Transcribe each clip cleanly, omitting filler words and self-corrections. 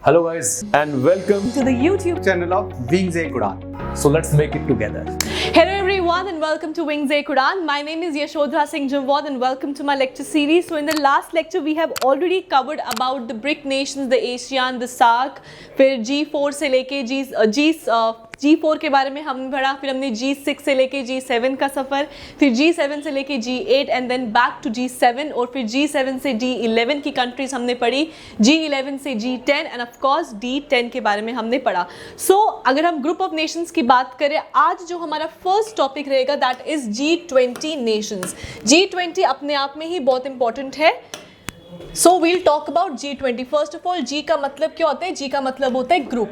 Hello guys and welcome to the YouTube channel of Wings Ek Udan. So let's make it together. Hello everyone and welcome to Wings Ek Udan. My name is Yashodhara Singh Javod and welcome to my lecture series. So in the last lecture we have already covered about the BRIC nations, the ASEAN, the SAARC, फिर G4 से लेके G4 के बारे में हमने पढ़ा, फिर हमने G6 से लेके G7 का सफ़र, फिर G7 से लेके G8 and then back to G7 और फिर G7 से D11 की कंट्रीज हमने पढ़ी, G11 से G10 end of course D10 के बारे में हमने पढ़ा. सो अगर हम ग्रुप ऑफ नेशंस की बात करें, आज जो हमारा फर्स्ट टॉपिक रहेगा that is G20 nations. G20 अपने आप में ही बहुत इंपॉर्टेंट है. So we'll talk about G20. First of all G का मतलब क्या होता है? G का मतलब होता है ग्रुप.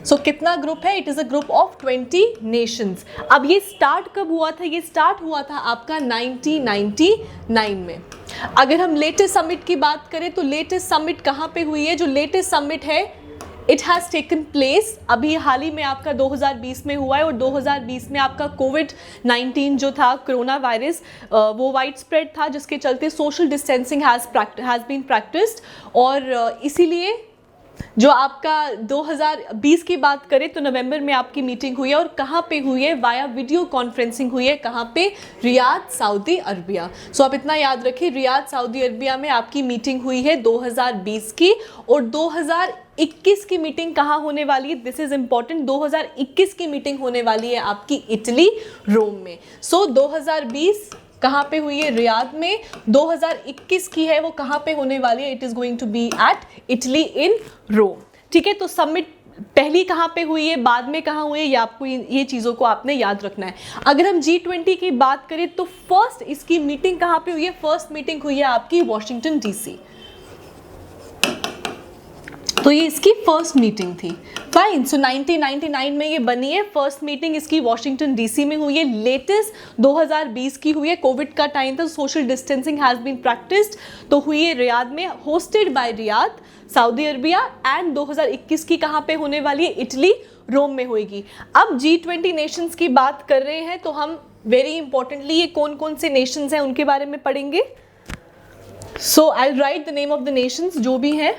सो कितना ग्रुप है? It is a group of 20 Nations. अब ये स्टार्ट कब हुआ था? ये स्टार्ट हुआ था आपका 1999 में. अगर हम लेटेस्ट समिट की बात करें तो लेटेस्ट समिट कहाँ पे हुई है? जो लेटेस्ट समिट है इट हैज़ टेकन प्लेस अभी हाल ही में आपका 2020 में हुआ है. और 2020 में आपका कोविड-19 जो था, कोरोना वायरस, वो वाइड स्प्रेड था, जिसके चलते social distancing has been practised. और इसीलिए जो आपका 2020 की बात करें तो नवंबर में आपकी मीटिंग हुई है. और कहाँ पे हुई है? वाया वीडियो कॉन्फ्रेंसिंग हुई है. कहाँ पे? Riyadh, Saudi Arabia. सो आप इतना याद रखिए, रियाद, सऊदी अरबिया में आपकी मीटिंग हुई है 2020 की. और 2021 की मीटिंग कहाँ होने वाली है? This is important. 2021 की मीटिंग होने वाली है आपकी इटली, रोम में. सो 2020 कहाँ पे हुई है? रियाद में. 2021 की है वो कहाँ पे होने वाली है? It is going to be at Italy in Rome. ठीक है, तो समिट पहली कहाँ पे हुई है, बाद में कहाँ हुई है, ये आपको ये चीज़ों को आपने याद रखना है. अगर हम G20 की बात करें तो फर्स्ट इसकी मीटिंग कहाँ पे हुई है? फर्स्ट मीटिंग हुई है आपकी वाशिंगटन DC. तो ये इसकी फर्स्ट मीटिंग थी. फाइन. सो 1999 में ये बनी है. फर्स्ट मीटिंग इसकी वाशिंगटन DC में हुई है. लेटेस्ट 2020 की हुई है. कोविड का टाइम था, social distancing has been practised, तो हुई है रियाद में, hosted by Riyadh, Saudi Arabia. And 2021 की कहाँ पे होने वाली है? इटली, रोम में होएगी. अब G20 नेशंस की बात कर रहे हैं तो हम वेरी इंपॉर्टेंटली ये कौन कौन से नेशंस हैं उनके बारे में पढ़ेंगे. So I will write the name of the nations जो भी हैं.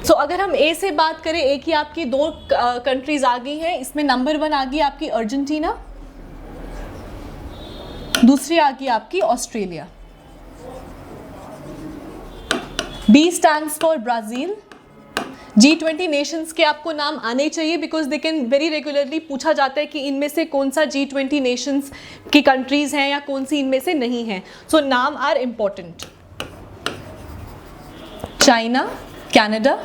तो अगर हम ए से बात करें, ए की आपकी दो कंट्रीज आ गई हैं. इसमें नंबर 1 आ गई आपकी अर्जेंटीना, दूसरी आ गई आपकी Australia. B stands for Brazil. G20 nations के आपको नाम आने चाहिए because they can very regularly पूछा जाता है कि इनमें से कौन सा G20 नेशंस की कंट्रीज हैं या कौन सी इनमें से नहीं हैं. सो नाम are important. China, Canada.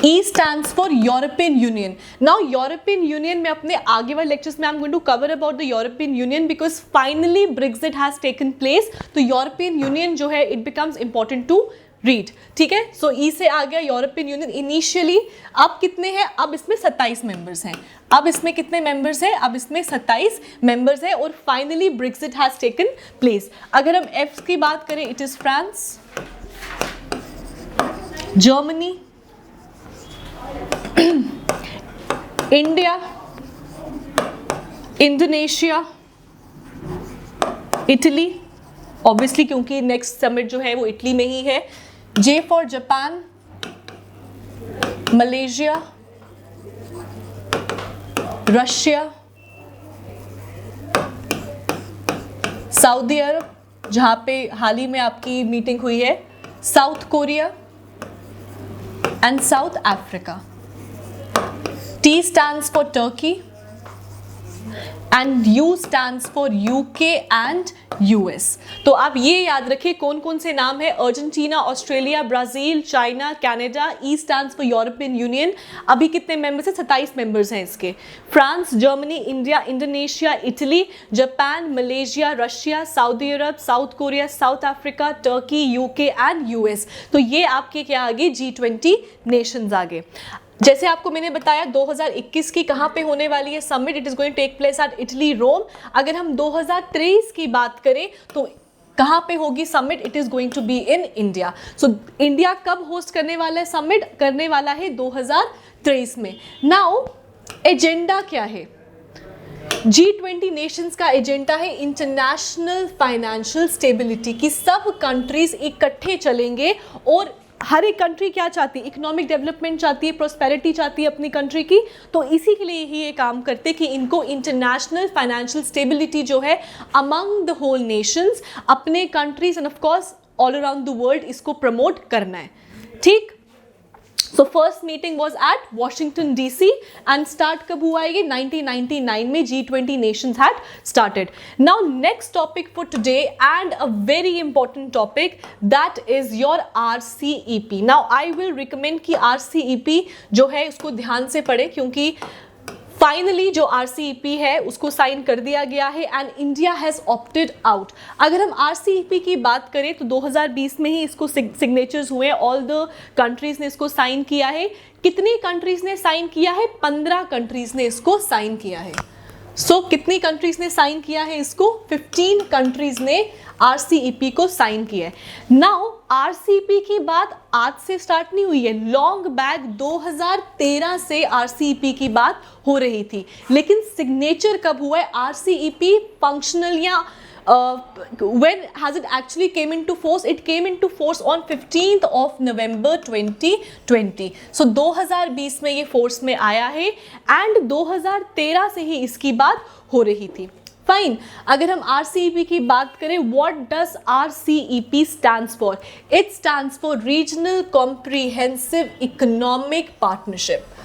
E stands for European Union. Now European Union में अपने आगे वाले लेक्चर्स में I'm going to cover about the European Union because finally Brexit has taken place. तो European Union जो है it becomes important to read. ठीक है, सो E से आ गया European Union. इनिशियली अब कितने हैं? अब इसमें 27 मेंबर्स हैं. अब इसमें कितने मेंबर्स हैं? अब इसमें 27 मेंबर्स हैं. और finally Brexit has taken place. अगर हम F की बात करें, it is France, Germany, India, Indonesia, Italy, obviously क्योंकि नेक्स्ट समिट जो है वो इटली में ही है. J for Japan, Malaysia, Russia, Saudi Arab जहाँ पे हाल ही में आपकी मीटिंग हुई है, South Korea and South Africa. T stands for Turkey and U stands for UK and US. तो आप ये याद रखिए कौन कौन से नाम है. Argentina, Australia, Brazil, China, Canada. E stands for European union. अभी कितने मेंबर्स हैं? 27 मेंबर्स हैं इसके. France, Germany, India, Indonesia, Italy, Japan, Malaysia, Russia, Saudi Arab, south Korea, south Africa, Turkey, UK and US. तो ये आपके क्या आ गए? G20 नेशंस आ गए. जैसे आपको मैंने बताया 2021 की कहाँ पे होने वाली है summit, it is going to take place at Italy Rome. अगर हम 2023 की बात करें तो कहाँ पे होगी summit, it is going to be in India. So India कब होस्ट करने वाला है समिट, करने वाला है 2023 में। नाउ एजेंडा क्या है, G20 नेशंस का एजेंडा है इंटरनेशनल फाइनेंशियल स्टेबिलिटी की सब कंट्रीज इकट्ठे चलेंगे और हर एक कंट्री क्या चाहती है, इकोनॉमिक डेवलपमेंट चाहती है, प्रोस्पेरिटी चाहती है अपनी कंट्री की, तो इसी के लिए ही ये काम करते कि इनको इंटरनेशनल फाइनेंशियल स्टेबिलिटी जो है अमंग द होल नेशंस, अपने countries end of course all around the world इसको प्रमोट करना है। ठीक, so first meeting was at Washington DC and start कब हुआ है, 1999 में G20 Nations had started. Now next topic for today and a very important topic, that is your RCEP। Now I will recommend कि RCEP जो है उसको ध्यान से पढ़े, क्योंकि फाइनली जो RCEP है उसको साइन कर दिया गया है and India has opted out. अगर हम RCEP की बात करें तो 2020 में ही इसको सिग्नेचर्स हुए, ऑल द कंट्रीज ने इसको साइन किया है। कितनी कंट्रीज ने साइन किया है, 15 कंट्रीज ने इसको साइन किया है। सो कितनी कंट्रीज ने साइन किया है इसको, 15 कंट्रीज ने RCEP को साइन किया है। नाउ RCEP की बात आज से स्टार्ट नहीं हुई है, लॉन्ग बैक 2013 से RCEP की बात हो रही थी, लेकिन सिग्नेचर कब हुआ है, RCEP फंक्शनल या when has it actually came into force? It came into force on 15th of November 2020. So 2020 में ये फोर्स में आया है एंड 2013 से ही इसकी बात हो रही थी। फाइन, अगर हम RCEP की बात करें, what does RCEP stands for? It stands for Regional Comprehensive Economic Partnership.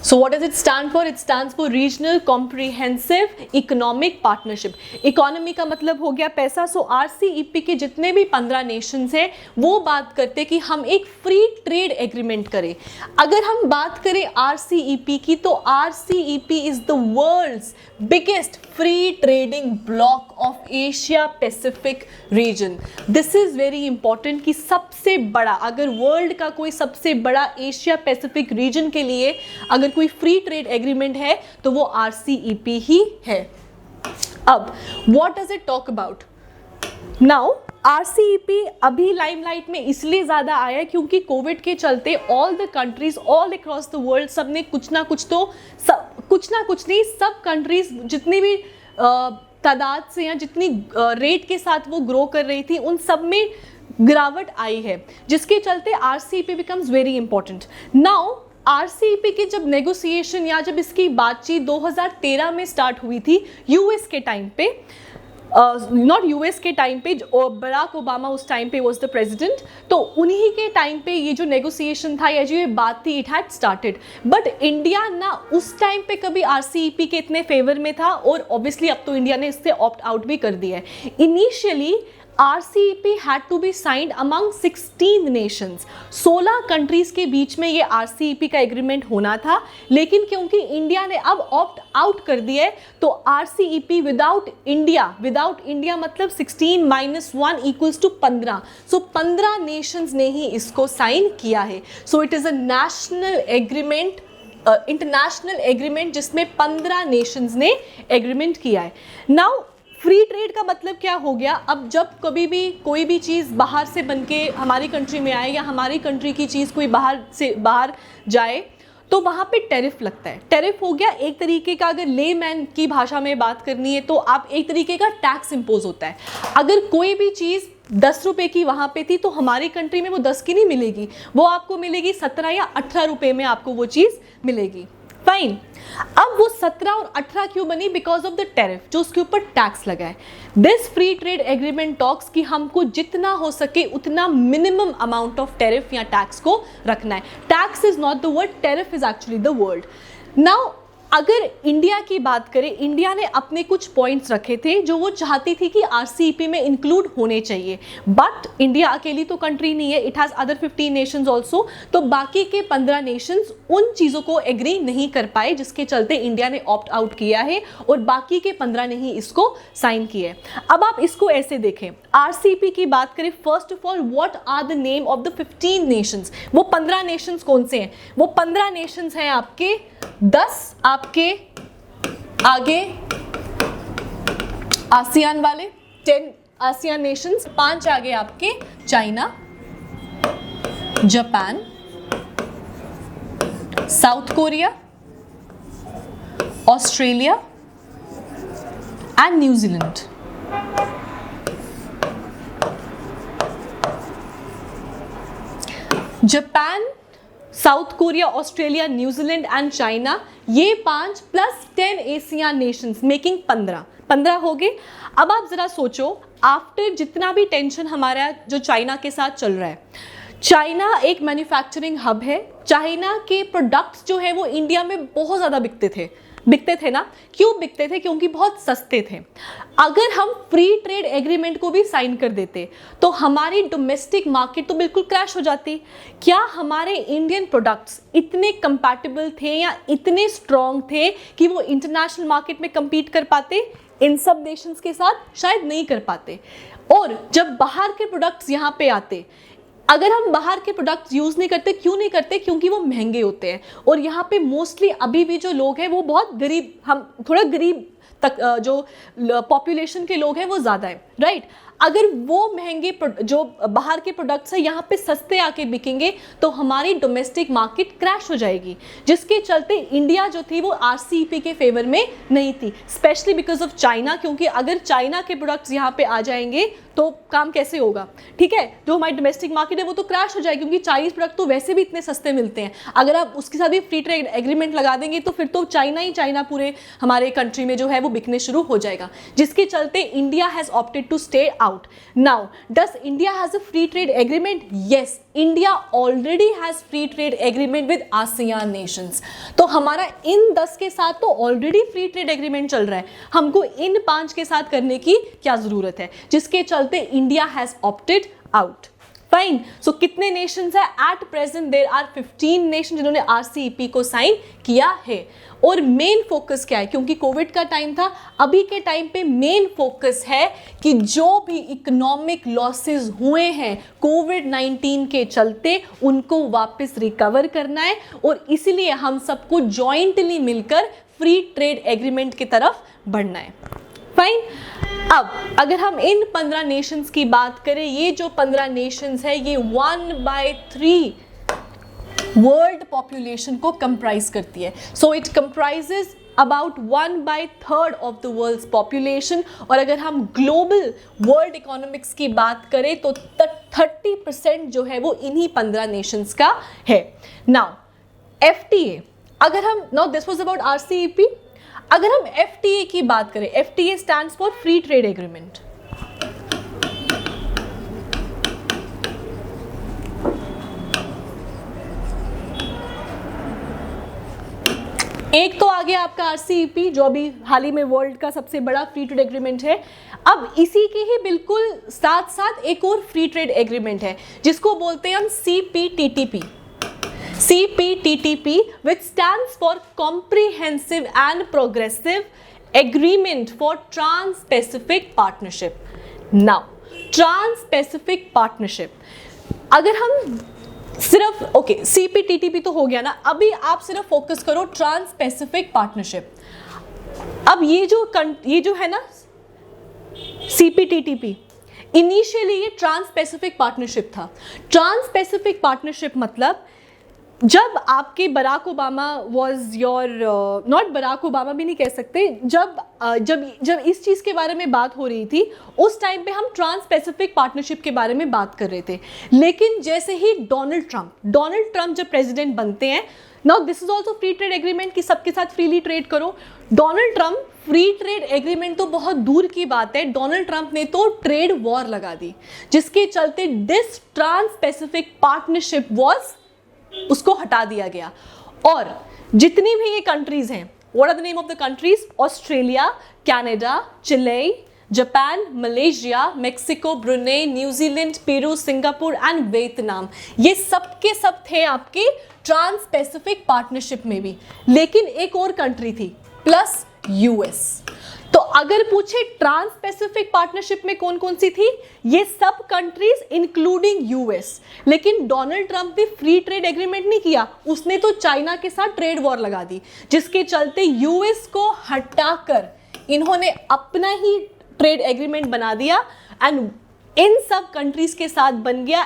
So what does it stand for? It stands for Regional Comprehensive Economic Partnership. Economy का मतलब हो गया पैसा। सो RCEP के जितने भी 15 नेशंस हैं वो बात करते कि हम एक फ्री ट्रेड एग्रीमेंट करें। अगर हम बात करें RCEP की तो RCEP is the world's biggest free trading bloc of Asia Pacific region. This is very important कि सबसे बड़ा, अगर वर्ल्ड का कोई सबसे बड़ा एशिया पैसिफिक रीजन के लिए अगर कोई फ्री ट्रेड एग्रीमेंट है तो वो RCEP ही है। अब what does it talk about? Now RCEP अभी लाइमलाइट में इसलिए ज़्यादा आया है क्योंकि कोविड के चलते all the countries all across the world सब ने कुछ ना कुछ नहीं, सब कंट्रीज जितनी भी तादाद से या जितनी रेट के साथ वो ग्रो कर रही थी उन सब में गिरावट आई है, जिसके चलते RCEP becomes very important. Now RCEP की जब नेगोशिएशन या जब इसकी बातचीत 2013 में स्टार्ट हुई थी US के टाइम पे, नॉट US के टाइम पे, बराक ओबामा उस टाइम पे वॉज द प्रेसिडेंट, तो उन्हीं के टाइम पे ये जो नेगोशिएशन था या जो ये बात थी it had started. But India ना उस टाइम पे कभी RCEP के इतने फेवर में था और ऑब्वियसली अब तो इंडिया ने इससे ऑप्ट आउट भी कर दिया है। Initially RCEP had to be signed among 16 nations, 16 countries के बीच में ये RCEP का एग्रीमेंट होना था, लेकिन क्योंकि इंडिया ने अब ऑप्ट आउट कर दिया है तो RCEP विदाउट इंडिया मतलब 16 - 1 = 15, सो 15 नेशंस ने ही इसको साइन किया है। So it is a national agreement, international agreement जिसमें 15 नेशंस ने एग्रीमेंट किया है। नाउ फ्री ट्रेड का मतलब क्या हो गया, अब जब कभी भी कोई भी चीज़ बाहर से बनके हमारी कंट्री में आए या हमारी कंट्री की चीज़ कोई बाहर जाए तो वहाँ पे टैरिफ लगता है। टैरिफ हो गया एक तरीके का, अगर लेमैन की भाषा में बात करनी है तो आप एक तरीके का टैक्स इम्पोज होता है। अगर कोई भी चीज़ 10 रुपये की वहाँ पे थी तो हमारी कंट्री में वो 10 की नहीं मिलेगी, वो आपको मिलेगी 17 या 18 रुपये में आपको वो चीज़ मिलेगी। फाइन, अब वो 17 और 18 क्यों बनी? बिकॉज ऑफ द टैरिफ, जो उसके ऊपर टैक्स लगा है। This free trade agreement talks कि हमको जितना हो सके उतना मिनिमम अमाउंट ऑफ टैरिफ या टैक्स को रखना है। Tax is not the word, tariff is actually the word. Now अगर इंडिया की बात करें, इंडिया ने अपने कुछ पॉइंट्स रखे थे जो वो चाहती थी कि आरसीईपी में इंक्लूड होने चाहिए, बट इंडिया अकेली तो कंट्री नहीं है, it has other 15 Nations also, तो बाकी के 15 नेशंस उन चीज़ों को एग्री नहीं कर पाए, जिसके चलते इंडिया ने ऑप्ट आउट किया है और बाकी के 15 ने ही इसको साइन किया है। अब आप इसको ऐसे देखें, आरसीईपी की बात करें, first of all what are the name of the 15 nations, वो 15 नेशंस कौन से हैं? वो 15 नेशंस हैं आपके 10 आपके आगे आसियान वाले 10 आसियान नेशंस, 5 आगे आपके China, Japan, south Korea, Australia and New Zealand. Japan, south Korea, Australia, New Zealand and China, ये 5 प्लस 10 एशियन नेशंस मेकिंग 15 हो गए। अब आप जरा सोचो, आफ्टर जितना भी टेंशन हमारा जो चाइना के साथ चल रहा है, चाइना एक मैन्युफैक्चरिंग हब है, चाइना के प्रोडक्ट्स जो है वो इंडिया में बहुत ज़्यादा बिकते थे ना। क्यों बिकते थे? क्योंकि बहुत सस्ते थे। अगर हम फ्री ट्रेड एग्रीमेंट को भी साइन कर देते तो हमारी डोमेस्टिक मार्केट तो बिल्कुल क्रैश हो जाती। क्या हमारे इंडियन प्रोडक्ट्स इतने कंपैटिबल थे या इतने स्ट्रॉन्ग थे कि वो इंटरनेशनल मार्केट में compete कर पाते? इन सब नेशंस के साथ शायद नहीं कर पाते। और जब बाहर के प्रोडक्ट्स यहाँ पे आते, अगर हम बाहर के प्रोडक्ट्स यूज़ नहीं करते, क्यों नहीं करते? क्योंकि वो महंगे होते हैं और यहाँ पे मोस्टली अभी भी जो लोग हैं वो बहुत गरीब, हम थोड़ा गरीब तक जो पॉपुलेशन के लोग हैं वो ज़्यादा है, राइट। अगर वो महंगे जो बाहर के प्रोडक्ट्स हैं यहाँ पे सस्ते आके बिकेंगे तो हमारी डोमेस्टिक मार्केट क्रैश हो जाएगी, जिसके चलते इंडिया जो थी वो आरसीईपी के फेवर में नहीं थी, स्पेशली बिकॉज ऑफ चाइना। क्योंकि अगर चाइना के प्रोडक्ट्स यहाँ पे आ जाएंगे तो काम कैसे होगा? ठीक है, जो हमारी डोमेस्टिक मार्केट है वो तो क्रैश हो जाएगी, क्योंकि चाइनीज प्रोडक्ट तो वैसे भी इतने सस्ते मिलते हैं। अगर आप उसके साथ भी फ्री ट्रेड एग्रीमेंट लगा देंगे तो फिर तो चाइना पूरे हमारे कंट्री में जो है वो बिकने शुरू हो जाएगा, जिसके चलते India has opted to stay out. Now does India has a free trade agreement? Yes, India already has free trade agreement with ASEAN nations. तो हमारा इन 10 के साथ तो ऑलरेडी फ्री ट्रेड एग्रीमेंट चल रहा है, हमको इन 5 के साथ करने की क्या ज़रूरत है? जिसके चलते India has opted out. Fine, so कितने नेशंस है? At present there are 15 nation जिन्होंने आरसीईपी को साइन किया है। और मेन फोकस क्या है? क्योंकि कोविड का टाइम था, अभी के टाइम पे मेन फोकस है कि जो भी इकोनॉमिक लॉसेस हुए हैं कोविड-19 के चलते उनको वापस रिकवर करना है, और इसीलिए हम सबको जॉइंटली मिलकर फ्री ट्रेड एग्रीमेंट की तरफ बढ़ना है। फाइन, अब अगर हम इन 15 नेशंस की बात करें, ये जो 15 नेशंस है ये 1/3 वर्ल्ड पॉपुलेशन को कंप्राइज करती है। So it comprises about 1/3 of the world's population. और अगर हम ग्लोबल वर्ल्ड इकोनॉमिक्स की बात करें तो 30% जो है वो इन्हीं 15 नेशंस का है। नाउ FTA, अगर हम now this was about RCEP, अगर हम FTA की बात करें, FTA stands for free trade agreement. एक तो आ गया आपका आरसीईपी जो अभी हाल ही में वर्ल्ड का सबसे बड़ा फ्री ट्रेड एग्रीमेंट है। अब इसी के ही बिल्कुल साथ साथ एक और फ्री ट्रेड एग्रीमेंट है जिसको बोलते हैं हम CPTPP, which stands for Comprehensive and Progressive Agreement for Trans-Pacific Partnership. Now, Trans-Pacific Partnership, अगर हम सिर्फ CPTPP तो हो गया ना, अभी आप सिर्फ फोकस करो ट्रांस-पैसिफिक पार्टनरशिप। अब ये जो है ना CPTPP, इनिशियली ये ट्रांस-पैसिफिक पार्टनरशिप था। ट्रांस-पैसिफिक पार्टनरशिप मतलब जब आपके Barack Obama was your not Barack Obama भी नहीं कह सकते, जब इस चीज़ के बारे में बात हो रही थी उस टाइम पे हम ट्रांस पैसिफिक पार्टनरशिप के बारे में बात कर रहे थे। लेकिन जैसे ही डोनाल्ड ट्रंप जब प्रेसिडेंट बनते हैं, now this is also free trade agreement कि सबके साथ फ्रीली ट्रेड करो। Donald Trump free trade agreement तो बहुत दूर की बात है, डोनाल्ड ट्रंप ने तो ट्रेड वॉर लगा दी, जिसके चलते this trans pacific partnership was उसको हटा दिया गया। और जितनी भी ये कंट्रीज हैं What are the name of the countries? Australia, Canada, Chile, Japan, Malaysia, Mexico, Brunei, New Zealand, Peru, Singapore and Vietnam. ये सब के सब थे आपके ट्रांस पैसिफिक पार्टनरशिप में भी, लेकिन एक और कंट्री थी प्लस यूएस। तो अगर पूछे ट्रांस पैसिफिक पार्टनरशिप में कौन कौन सी थी, ये सब कंट्रीज इंक्लूडिंग यूएस। लेकिन डोनाल्ड ट्रंप ने फ्री ट्रेड एग्रीमेंट नहीं किया, उसने तो चाइना के साथ ट्रेड वॉर लगा दी, जिसके चलते यूएस को हटाकर इन्होंने अपना ही ट्रेड एग्रीमेंट बना दिया एंड इन सब कंट्रीज के साथ बन गया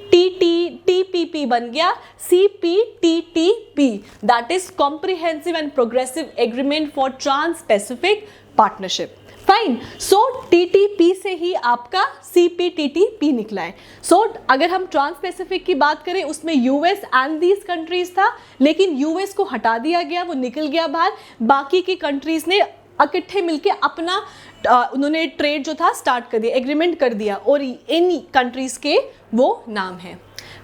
TPP बन गया CPTPP, that is comprehensive and progressive agreement for trans pacific partnership. Fine, so TTP से ही आपका CPTPP निकला है। सो अगर हम ट्रांस पैसिफिक की बात करें उसमें यूएस एंड दीज कंट्रीज था, लेकिन यूएस को हटा दिया गया, वो निकल गया बाहर। बाकी की कंट्रीज ने इकट्ठे मिलके अपना उन्होंने ट्रेड जो था स्टार्ट कर दिया, एग्रीमेंट कर दिया, और इन कंट्रीज के वो नाम है।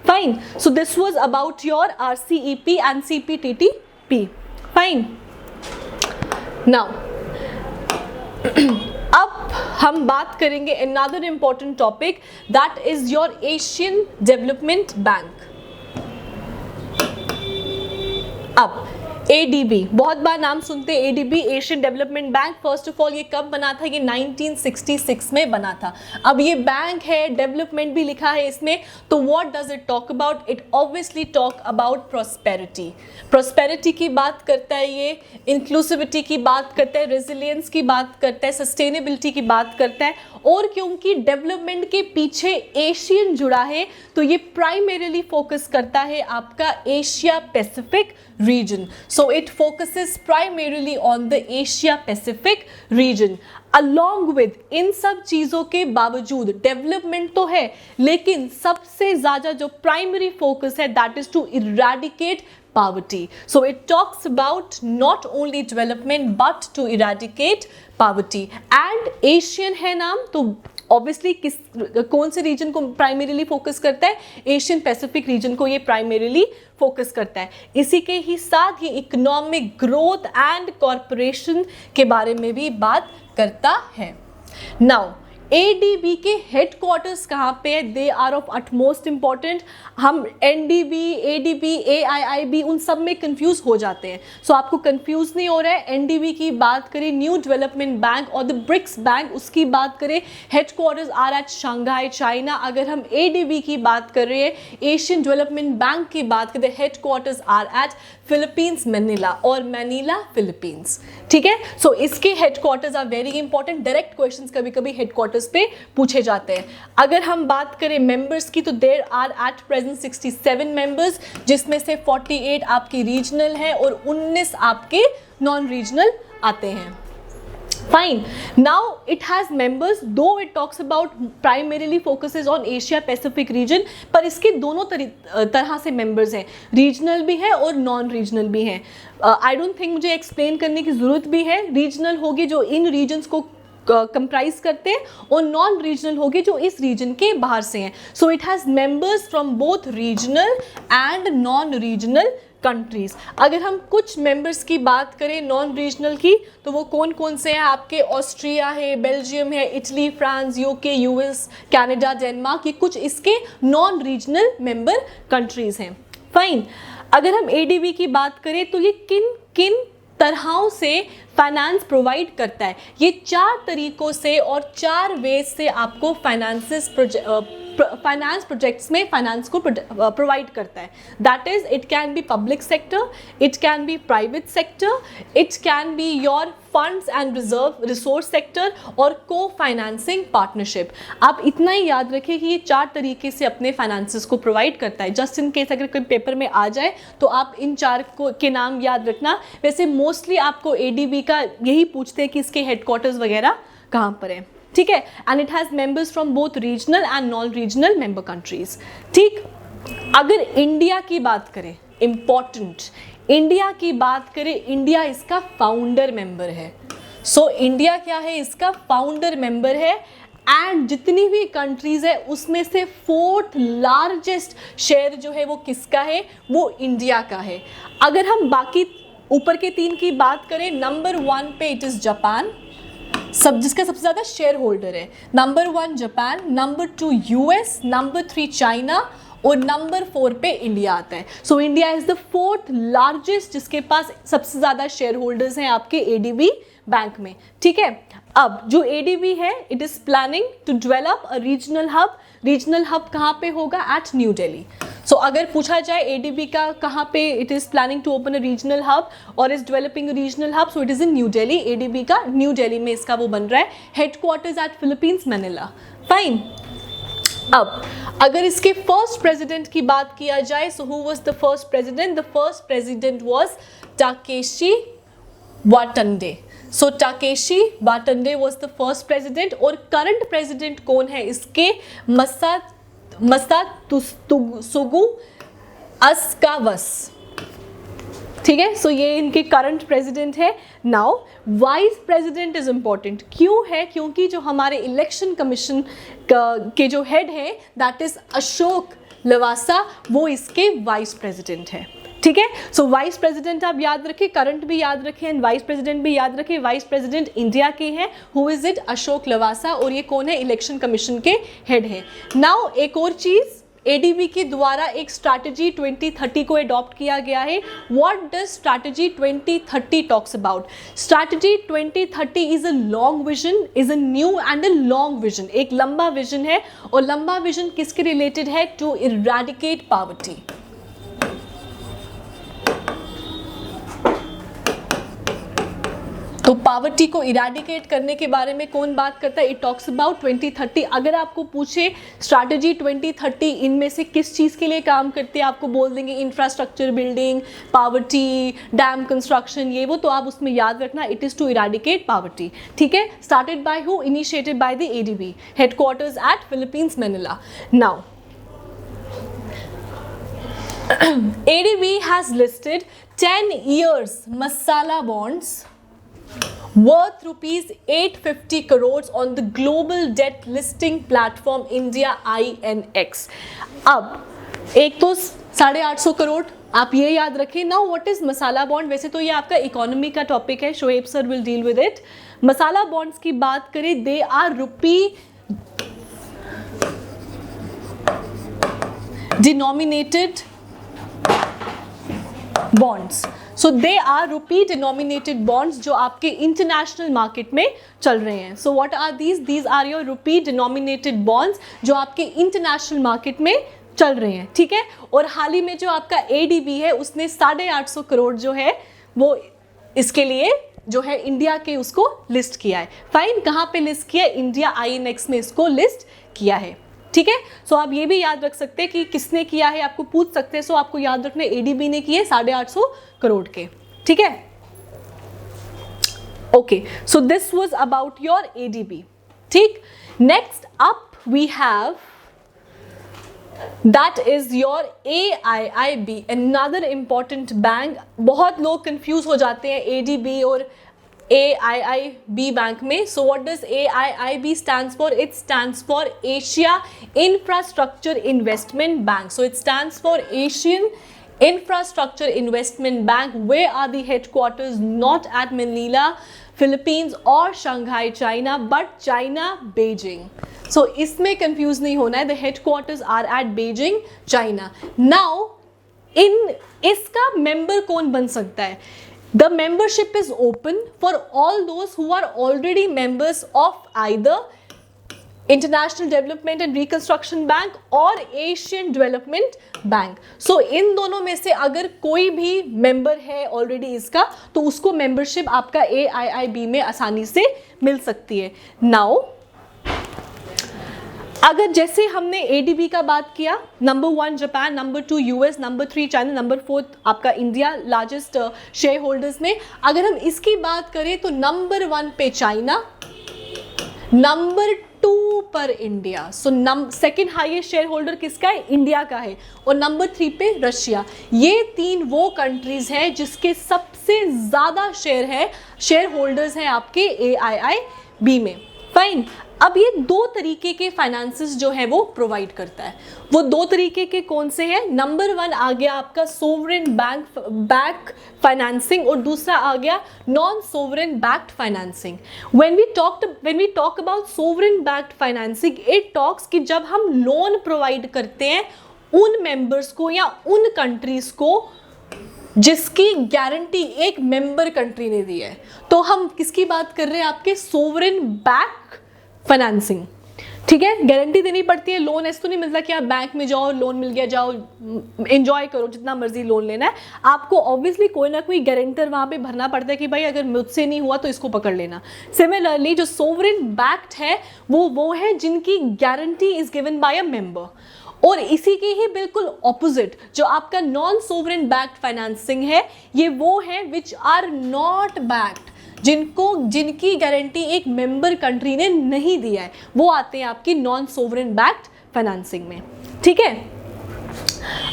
Fine, so this was about your RCEP and CPTPP। Fine, now अब हम बात करेंगे another important topic, that is your Asian Development Bank। अब ADB, बहुत बार नाम सुनते हैं ADB, Asian development bank. First of all ये कब बना था? ये 1966 में बना था। अब ये बैंक है, डेवलपमेंट भी लिखा है इसमें, तो what does it talk about? It obviously talk about prosperity. Prosperity की बात करता है ये, इंक्लूसिविटी की बात करता है, रेजिलियंस की बात करता है, सस्टेनेबिलिटी की बात करता है। और क्योंकि डेवलपमेंट के पीछे एशियन जुड़ा है, तो ये प्राइमरीली फोकस करता है आपका Asia Pacific reason. So it focuses primarily on the Asia Pacific region. Along with इन सब चीज़ों के बावजूद डेवलपमेंट तो है, लेकिन सबसे ज़्यादा जो प्राइमरी फोकस है that is to eradicate poverty. So it talks about not only development but to eradicate poverty. And Asian है नाम, तो ऑब्वियसली कौन से रीजन को प्राइमरीली फोकस करता है? एशियन पैसिफिक रीजन को ये प्राइमरीली फोकस करता है। इसी के ही साथ ये इकोनॉमिक ग्रोथ एंड कॉरपोरेशन के बारे में भी बात करता है। नाउ ADB के हेडक्वार्टर्स कहाँ पे है? They are of utmost important. हम NDB, ADB, AIIB उन सब में कंफ्यूज हो जाते हैं, सो आपको कंफ्यूज नहीं हो रहा है। NDB की बात करें, न्यू डेवलपमेंट बैंक और द ब्रिक्स बैंक, उसकी बात करें, headquarters are at Shanghai, China. अगर हम ADB की बात कर रहे हैं, एशियन डेवलपमेंट बैंक की बात करें, headquarters are at Philippines Manila और मैनिला फिलीपींस। ठीक है, सो इसके headquarters are very important. Direct questions कभी कभी हेडक्वार्टर्स पे पूछे जाते हैं। अगर हम बात करें मेंबर्स की, तो there are at present 67 members, जिसमें से 48 आपके रीजनल हैं और 19 आपके नॉन रीजनल आते हैं। Fine. Now it has members, though it talks about primarily focuses on Asia Pacific region, पर इसके दोनों तरह से members हैं, regional भी है और non regional भी हैं। I don't think मुझे explain करने की ज़रूरत भी है। regional होगी जो इन regions को कंप्राइज करते हैं, और नॉन रीजनल होगी जो इस रीजन के बाहर से हैं। So it has members from both regional and non regional countries. अगर हम कुछ मेंबर्स की बात करें नॉन रीजनल की, तो वो कौन कौन से हैं आपके? ऑस्ट्रिया है, बेल्जियम है, Italy, France, UK, US, Canada, Denmark, ये कुछ इसके नॉन रीजनल मेंबर कंट्रीज हैं। फाइन, अगर हम ADB की बात करें, तो ये किन किन तरहों से फाइनेंस प्रोवाइड करता है? ये 4 तरीकों से और 4 वेज से आपको फाइनेंस प्रोजेक्ट्स में फाइनेंस को प्रोवाइड करता है। That is, it can be public sector, it can be private sector, it can be your funds and reserve resource sector और को फाइनेंसिंग पार्टनरशिप। आप इतना ही याद रखें कि ये 4 तरीके से अपने फाइनेंसेस को प्रोवाइड करता है। जस्ट इन केस अगर कोई पेपर में आ जाए तो आप इन 4 के नाम याद रखना। वैसे मोस्टली आपको ADB का यही पूछते हैं कि इसके हेडक्वार्टर्स वगैरह कहाँ पर है। ठीक है, and it has members from both regional and non regional member countries. ठीक, अगर इंडिया की बात करें, इंपॉर्टेंट, इंडिया की बात करें, इंडिया इसका फाउंडर मेंबर है। सो इंडिया क्या है? इसका फाउंडर मेंबर है। एंड जितनी भी कंट्रीज है उसमें से 4th लार्जेस्ट शेयर जो है वो किसका है? वो इंडिया का है। अगर हम बाकी ऊपर के 3 की बात करें, नंबर 1 पे इट इज जापान, जिसका सबसे ज़्यादा शेयर होल्डर है। Number 1 Japan, number 2 US, number 3 China और नंबर 4 पे इंडिया आता है। So India is the 4th largest जिसके पास सबसे ज़्यादा शेयर होल्डर्स हैं आपके एडीबी बैंक में। ठीक है, अब जो एडीबी है it is planning to develop a regional hub. Regional hub कहाँ पे होगा? Eight new Delhi. सो अगर पूछा जाए एडीबी का कहाँ पे it is planning to open a regional hub और is developing a regional hub, so it is in New Delhi. ADB का न्यू दिल्ली में इसका वो बन रहा है, headquarters at Philippines Manila. Fine. अब अगर इसके फर्स्ट प्रेसिडेंट की बात किया जाए, so who was the first president? The first president was Takeshi Watanabe. So Takeshi Watanabe was the first president. और करंट प्रेसिडेंट कौन है इसके? मसात्सुगु अस्कावस। ठीक है, सो ये इनके करंट प्रेसिडेंट है। Now vice president is important, क्यों है? क्योंकि जो हमारे इलेक्शन कमीशन के जो हेड है दैट इज अशोक लवासा, वो इसके वाइस प्रेसिडेंट है। ठीक है, सो वाइस प्रेसिडेंट आप याद रखें, करंट भी याद रखें एंड वाइस प्रेसिडेंट भी याद रखें। वाइस प्रेसिडेंट इंडिया के हैं, who is it? Ashok Lavasa. और ये कौन है? इलेक्शन कमीशन के हेड है। नाउ एक और चीज, एडीबी के द्वारा एक स्ट्रैटेजी 2030 को अडॉप्ट किया गया है। What does strategy 2030 talks about? Strategy 2030 is a long vision, is a new and a long vision. एक लंबा विजन है, और लंबा विजन किसके रिलेटेड है? To eradicate poverty. तो पॉवर्टी को इरेडिकेट करने के बारे में कौन बात करता है? It talks about 2030। अगर आपको पूछे स्ट्रैटेजी 2030 इनमें से किस चीज़ के लिए काम करती है, आपको बोल देंगे infrastructure building, poverty, dam construction, ये वो, तो आप उसमें याद रखना it is to eradicate poverty. ठीक है, started by who? Initiated by the ADB, headquarters at Philippines Manila. Now ADB has listed 10 years masala bonds worth rupees 850 crores on the global debt listing platform India INX. अब एक तो 850 करोड़ आप ये याद रखें। Now what is masala bond? वैसे तो ये आपका इकोनॉमी का टॉपिक है, Shoaib sir will deal with it. Masala bonds की बात करें, they are rupee denominated bonds. So they are rupee denominated bonds जो आपके इंटरनेशनल मार्केट में चल रहे हैं। So what are these? These are your rupee denominated bonds जो आपके इंटरनेशनल मार्केट में चल रहे हैं। ठीक है, और हाल ही में जो आपका एडीबी है उसने 850 करोड़ जो है वो इसके लिए जो है इंडिया के उसको लिस्ट किया है। फाइन, कहाँ पे लिस्ट किया? इंडिया INX में इसको लिस्ट किया है। ठीक है, सो आप ये भी याद रख सकते हैं कि किसने किया है, आपको पूछ सकते हैं। सो आपको याद रखना एडीबी ने किए 850 करोड़ के। ठीक है, okay, so this was about your ADB. ठीक, next up we have that is your AIIB, another important bank. बहुत लोग कंफ्यूज हो जाते हैं एडीबी और AIIB बैंक में। So what does AIIB stands for? It stands for Asia Infrastructure Investment Bank. So it stands for Asian Infrastructure Investment Bank. Where are the headquarters? Not at Manila, Philippines or Shanghai, China, but China, Beijing. So इसमें confuse नहीं होना है. The headquarters are at Beijing, China. Now इसका member कौन बन सकता है? The membership is open for all those who are already members of either International Development and Reconstruction Bank और Asian Development Bank. So इन दोनों में से अगर कोई भी member है already इसका, तो उसको membership आपका AIIB में आसानी से मिल सकती है। Now अगर जैसे हमने एडीबी का बात किया, number 1 Japan, number 2 US, number 3 China, number 4 आपका इंडिया लार्जेस्ट शेयर होल्डर्स में। अगर हम इसकी बात करें तो नंबर 1 पे चाइना, नंबर 2 पर India. So second highest share holder किसका है? इंडिया का है। और नंबर 3 पे रशिया। ये 3 वो कंट्रीज हैं जिसके सबसे ज़्यादा शेयर होल्डर्स हैं आपके AIIB में। फाइन, अब ये दो तरीके के फाइनेंसेस जो है वो प्रोवाइड करता है। वो दो तरीके के कौन से हैं? नंबर 1 आ गया आपका सोवरेन बैक फाइनेंसिंग और दूसरा आ गया non sovereign backed financing. When we talk about sovereign backed financing, it talks कि जब हम लोन प्रोवाइड करते हैं उन मेंबर्स को या उन कंट्रीज को जिसकी गारंटी एक मेंबर कंट्री ने दी है। तो हम किसकी बात कर रहे हैं? आपके सोवरेन बैक फाइनेंसिंग, ठीक है। गारंटी देनी पड़ती है, लोन ऐसे तो नहीं मिलता कि आप बैंक में जाओ, लोन मिल गया, जाओ एंजॉय करो, जितना मर्जी लोन लेना है। आपको ऑब्वियसली कोई ना कोई गारंटर वहाँ पे भरना पड़ता है कि भाई अगर मुझसे नहीं हुआ तो इसको पकड़ लेना। सिमिलरली जो सोवरेन बैक्ड है वो है जिनकी guarantee is given by a member. और इसी के ही बिल्कुल ऑपोजिट जो आपका नॉन सोवरेन बैक्ड फाइनेंसिंग है, ये वो है विच आर नॉट बैक्ड, जिनकी गारंटी एक मेंबर कंट्री ने नहीं दिया है, वो आते हैं आपकी नॉन सोवरेन बैक्ड फाइनेंसिंग में, ठीक है।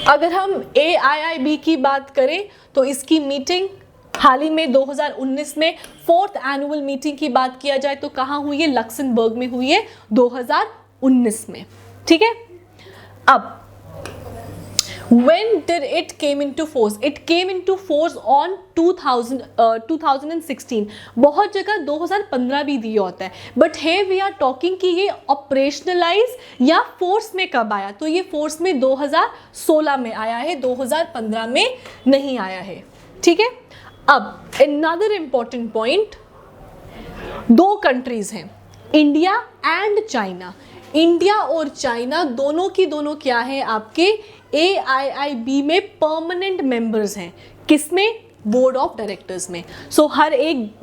अगर हम AIIB की बात करें तो इसकी मीटिंग हाल ही में 2019 में 4th एनुअल मीटिंग की बात किया जाए तो कहाँ हुई है? लक्समबर्ग में हुई है 2019 में, ठीक है। अब when did it came into force? It came into force on 2016। बहुत जगह 2015 भी दिया होता है, but here we are talking कि ये ऑपरेशनलाइज या फोर्स में कब आया? तो ये फोर्स में 2016 में आया है, 2015 में नहीं आया है, ठीक है। अब another important point, दो कंट्रीज हैं, इंडिया एंड चाइना। इंडिया और चाइना दोनों की दोनों क्या है? आपके AIIB में परमानेंट मेंबर्स हैं। किसमें? बोर्ड ऑफ डायरेक्टर्स में। सो हर एक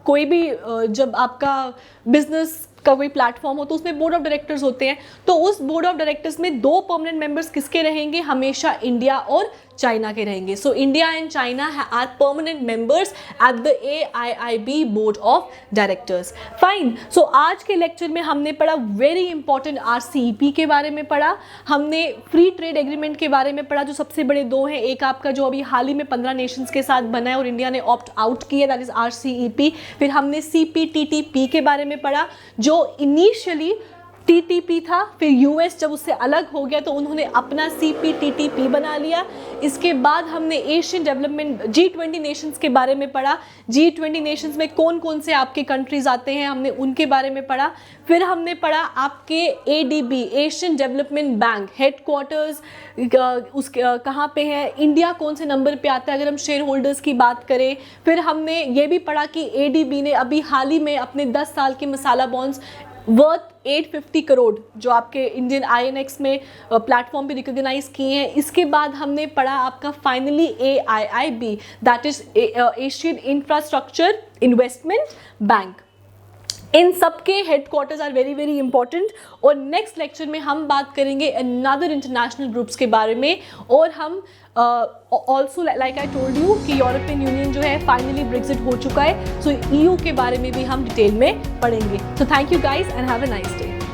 कोई भी जब आपका बिजनेस का कोई प्लेटफॉर्म हो तो उसमें बोर्ड ऑफ डायरेक्टर्स होते हैं। तो उस बोर्ड ऑफ डायरेक्टर्स में दो परमानेंट मेंबर्स किसके रहेंगे? हमेशा इंडिया और चाइना के रहेंगे। So India and China are permanent members at the AIIB board of directors. Fine. So आज के लेक्चर में हमने पढ़ा वेरी इंपॉर्टेंट RCEP के बारे में पढ़ा, हमने फ्री ट्रेड एग्रीमेंट के बारे में पढ़ा जो सबसे बड़े दो हैं, एक आपका जो अभी हाल ही में 15 नेशंस के साथ बना है और इंडिया ने ऑप्ट आउट किया, दैट इज RCEP। फिर हमने CPTPP के बारे में पढ़ा जो इनिशियली TTP था, फिर US जब उससे अलग हो गया तो उन्होंने अपना CPTPP बना लिया। इसके बाद हमने एशियन डेवलपमेंट G20 नेशंस के बारे में पढ़ा, G20 नेशंस में कौन कौन से आपके कंट्रीज आते हैं, हमने उनके बारे में पढ़ा। फिर हमने पढ़ा आपके ADB Asian development bank headquarters उसके कहाँ पे है, इंडिया कौन से नंबर पे आता है अगर हम शेयर होल्डर्स की बात करें। फिर हमने ये भी पढ़ा कि ADB ने अभी हाल ही में अपने 10 साल के मसाला बॉन्ड्स वर्थ 850 करोड़ जो आपके इंडियन INX में प्लेटफॉर्म पे रिकॉग्नाइज किए हैं। इसके बाद हमने पढ़ा आपका finally AIIB that is Asian infrastructure investment bank. इन सब के headquarters are very very important. और नेक्स्ट लेक्चर में हम बात करेंगे अनदर इंटरनेशनल ग्रुप्स के बारे में, और हम also like I told you कि यूरोपियन यूनियन जो है फाइनली ब्रेक्जिट हो चुका है, सो EU के बारे में भी हम डिटेल में पढ़ेंगे। So thank you guys and have a nice day.